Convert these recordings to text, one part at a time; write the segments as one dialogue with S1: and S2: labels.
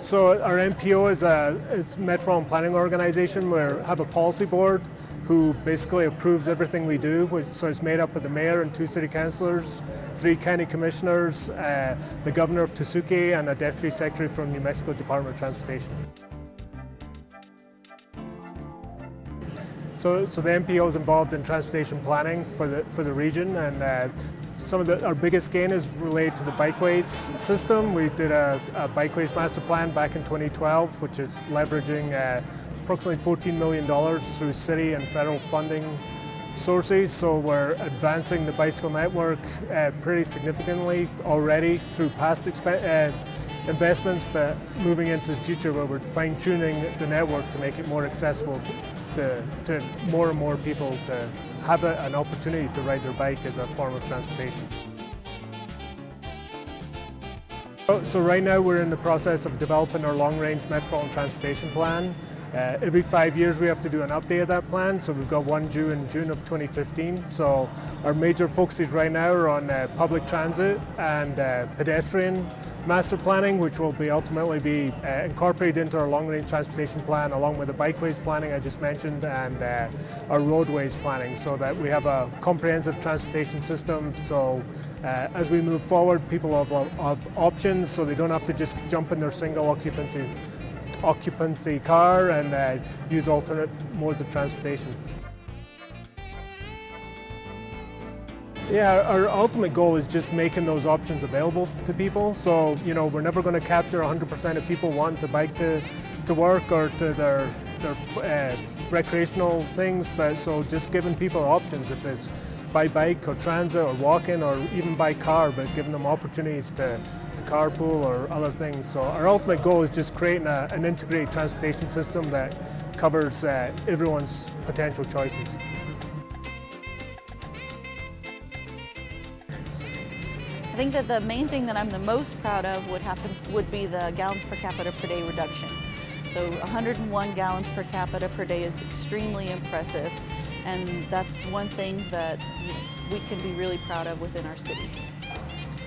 S1: So our MPO is a Metropolitan Planning Organization. We have a policy board who basically approves everything we do. So it's made up of the mayor and 2 city councillors, 3 county commissioners, the governor of Tesuque, and a deputy secretary from New Mexico Department of Transportation. So the MPO is involved in transportation planning for the region, and some of our biggest gain is related to the bikeways system. We did a bikeways master plan back in 2012, which is leveraging approximately $14 million through city and federal funding sources. So we're advancing the bicycle network pretty significantly already through past investments, but moving into the future where we're fine-tuning the network to make it more accessible to more and more people to have an opportunity to ride their bike as a form of transportation. So right now we're in the process of developing our long-range metropolitan transportation plan. Every 5 years we have to do an update of that plan, so we've got one due in June of 2015. So our major focuses right now are on public transit and pedestrian master planning, which will ultimately be incorporated into our long-range transportation plan, along with the bikeways planning I just mentioned and our roadways planning, so that we have a comprehensive transportation system. So as we move forward, people have options, so they don't have to just jump in their single occupancy car and use alternate modes of transportation. Yeah, our ultimate goal is just making those options available to people. So, we're never going to capture 100% of people wanting to bike to work or to their recreational things, but so just giving people options, if it's by bike or transit or walking or even by car, but giving them opportunities to carpool or other things. So our ultimate goal is just creating an integrated transportation system that covers everyone's potential choices.
S2: I think that the main thing that I'm the most proud of would be the gallons per capita per day reduction. So 101 gallons per capita per day is extremely impressive, and that's one thing that we can be really proud of within our city.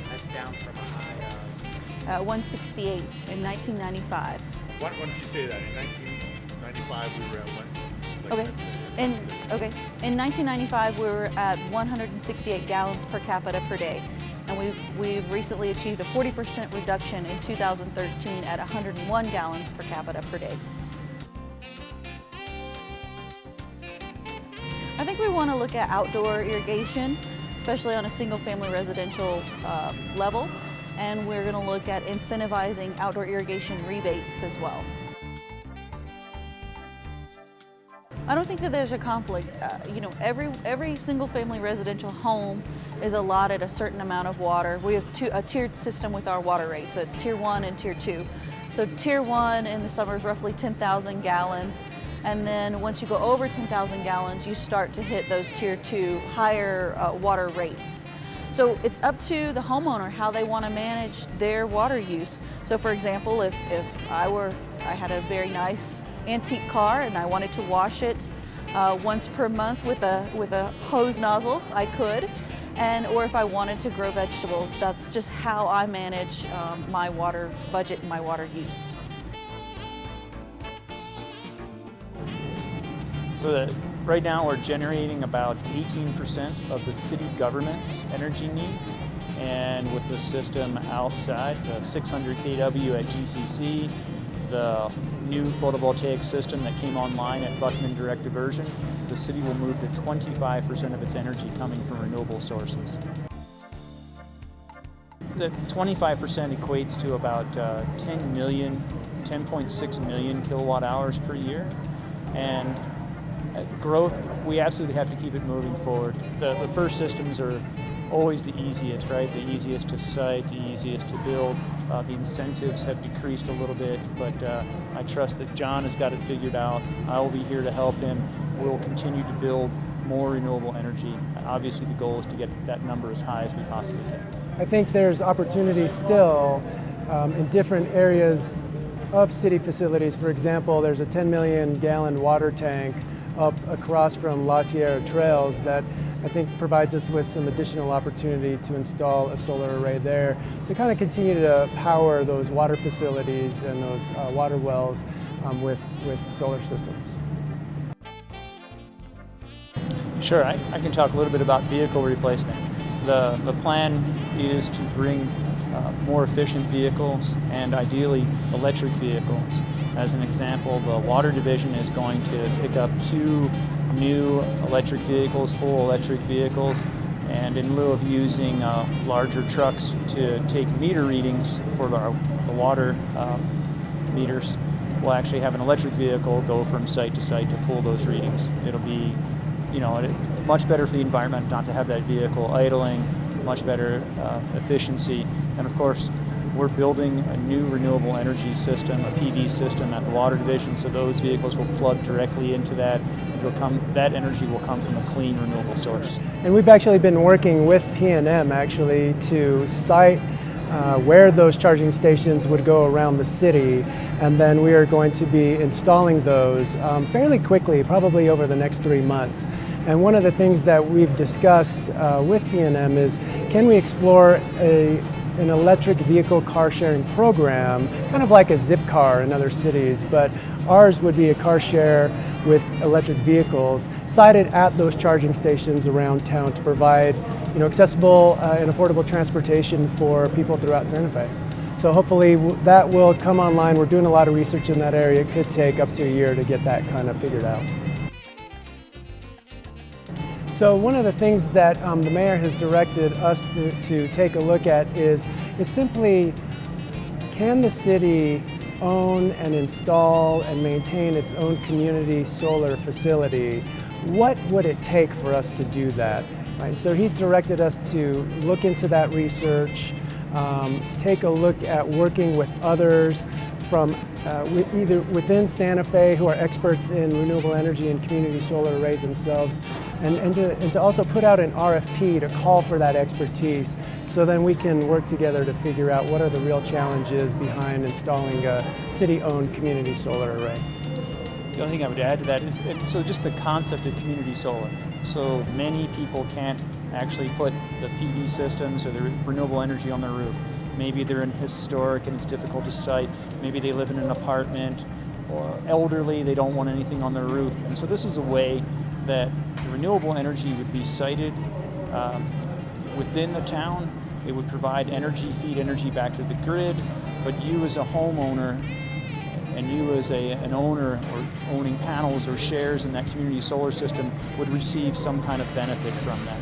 S3: That's down from a high of?
S2: 168 in 1995.
S4: When did you say that? In 1995 we were at what?
S2: In 1995 we were at 168 gallons per capita per day. And we've recently achieved a 40% reduction in 2013 at 101 gallons per capita per day. I think we want to look at outdoor irrigation, especially on a single-family residential level, and we're going to look at incentivizing outdoor irrigation rebates as well. I don't think that there's a conflict. Every single-family residential home is allotted a certain amount of water. We have a tiered system with our water rates, a Tier 1 and Tier 2. So Tier 1 in the summer is roughly 10,000 gallons, and then once you go over 10,000 gallons, you start to hit those Tier 2 higher water rates. So it's up to the homeowner how they want to manage their water use. So for example, if I had a very nice antique car and I wanted to wash it once per month with a hose nozzle, I could. Or if I wanted to grow vegetables, that's just how I manage my water budget and my water use.
S3: So right now we're generating about 18% of the city government's energy needs. And with the system outside, the 600 kW at GCC, the new photovoltaic system that came online at Buckman Direct Diversion, the city will move to 25% of its energy coming from renewable sources. The 25% equates to about 10.6 million kilowatt hours per year. And growth, we absolutely have to keep it moving forward. The first systems are always the easiest, right? The easiest to site, the easiest to build. The incentives have decreased a little bit, but I trust that John has got it figured out. I will be here to help him. We'll continue to build more renewable energy. Obviously the goal is to get that number as high as we possibly can.
S5: I think there's opportunity still in different areas of city facilities. For example, there's a 10 million gallon water tank up across from La Tierra Trails that I think provides us with some additional opportunity to install a solar array there to kind of continue to power those water facilities and those water wells with solar systems.
S3: Sure, I can talk a little bit about vehicle replacement. The plan is to bring more efficient vehicles and ideally electric vehicles. As an example, the Water Division is going to pick up 2 new electric vehicles, full electric vehicles, and in lieu of using larger trucks to take meter readings for the water meters, we'll actually have an electric vehicle go from site to site to pull those readings. It'll be, much better for the environment not to have that vehicle idling, much better efficiency, and of course, we're building a new renewable energy system, a PV system at the Water Division, so those vehicles will plug directly into that. That energy will come from a clean, renewable source.
S5: And we've actually been working with PNM actually to site where those charging stations would go around the city, and then we are going to be installing those fairly quickly, probably over the next 3 months. And one of the things that we've discussed with PNM is, can we explore an electric vehicle car sharing program, kind of like a Zipcar in other cities, but ours would be a car share with electric vehicles sited at those charging stations around town to provide accessible and affordable transportation for people throughout Santa Fe. So hopefully that will come online. We're doing a lot of research in that area. It could take up to a year to get that kind of figured out. So one of the things that the mayor has directed us to take a look at is simply, can the city own and install and maintain its own community solar facility? What would it take for us to do that? Right? So he's directed us to look into that research, take a look at working with others from either within Santa Fe who are experts in renewable energy and community solar arrays themselves, and to also put out an RFP to call for that expertise, so then we can work together to figure out what are the real challenges behind installing a city-owned community solar array.
S3: The only thing I would add to that is, so just the concept of community solar. So many people can't actually put the PV systems or the renewable energy on their roof. Maybe they're in historic and it's difficult to site. Maybe they live in an apartment, or elderly, they don't want anything on their roof. And so this is a way that the renewable energy would be sited within the town. It would provide energy, feed energy back to the grid, but you as a homeowner and you as an owner or owning panels or shares in that community solar system would receive some kind of benefit from that.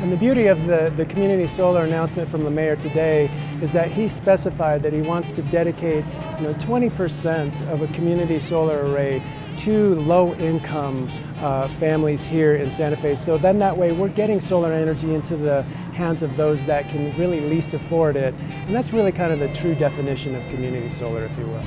S5: And the beauty of the community solar announcement from the mayor today is that he specified that he wants to dedicate 20% of a community solar array to low-income families here in Santa Fe. So then that way we're getting solar energy into the hands of those that can really least afford it. And that's really kind of the true definition of community solar, if you will.